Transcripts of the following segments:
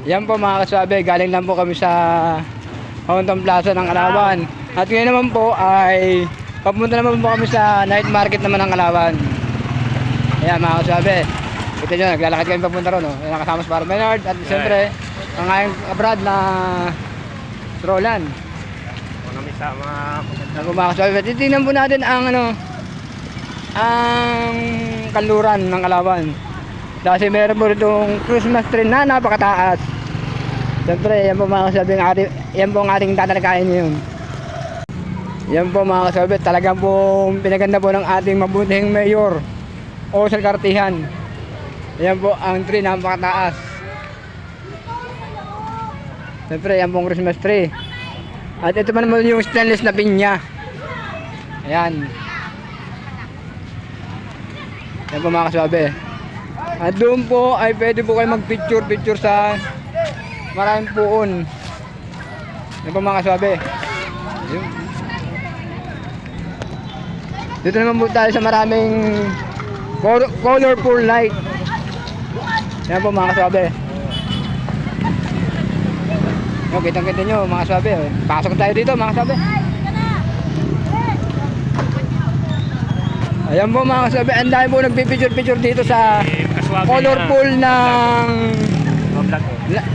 Yan po mga kaswabe, galing lang po kami sa Fountain Plaza ng Alawan. At ngayon naman po ay papunta naman po kami sa night market naman ng Alawan. Ayan mga kaswabe, kita nyo, naglalakad kami papunta ron. Ayan, nakasama si Parang Bernard at siyempre ang aking kabrad na Roland. Kami sa Mga kaswabe, titignan po natin ang ang kanluran ng Alawan. Kasi meron po itong Christmas tree na napakataas. Siyempre, yan po mga kasabi, yan po ang ating tatalakayin ngayon. Yan po mga kasabi, talagang po pinaganda po ng ating mabuting mayor, Osel Kartihan. Yan po ang tree na napakataas. Siyempre, yan po ang Christmas tree. At ito pa naman yung stainless na pinya. Ayan. Yan po mga kasabi. At doon po ay pwede po kayo mag-picture sa maraming puon. Yan po mga kasabi. Dito naman po tayo sa maraming colorful light. Yan po mga kasabi. Yan, kitang-kita nyo mga kasabi. Pasok tayo dito mga kasabi. Ayan po mga kasabi, ang dami po nagpipicture dito sa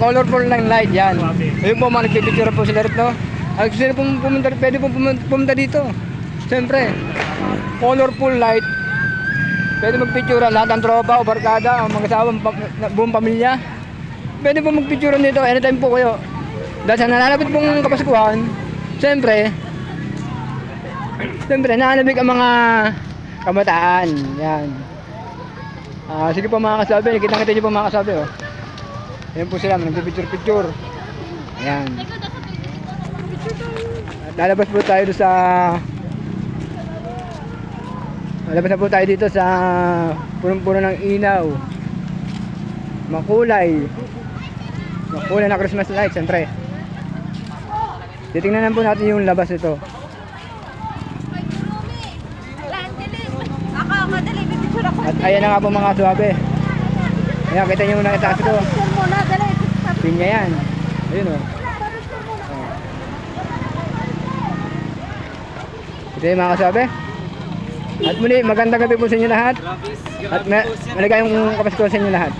colorful ng light yan. Ayun po mga nagpipicture po sila rito. Ay gusto nyo pong pumunta, pwede pong pumunta dito. Siyempre, colorful light. Pwede magpicture lahat ng tropa o barkada o mag-asawa, buong pamilya. Pwede po magpicture dito anytime po kayo. Dahil sa nananapit pong Kapaskuhan, siyempre nananabik ang mga kamataan. Yan. Sige po mga kasabi, kitang-kita nyo po mga kasabi. Oh. Ayan po sila, nagpipicture. Ayan. At lalabas po tayo sa na po tayo dito sa punong-puno ng inaw. Makulay na Christmas lights, siyempre. Titingnan po natin yung labas ito. At ayan na nga po mga suwabe. Ayan, kita nyo muna itaas ko. Pinya yan. Ayun o. Ito yung mga suwabe. At muli, magandang gabi po sa inyo lahat. At maligayang Kapaskuhan sa inyo lahat.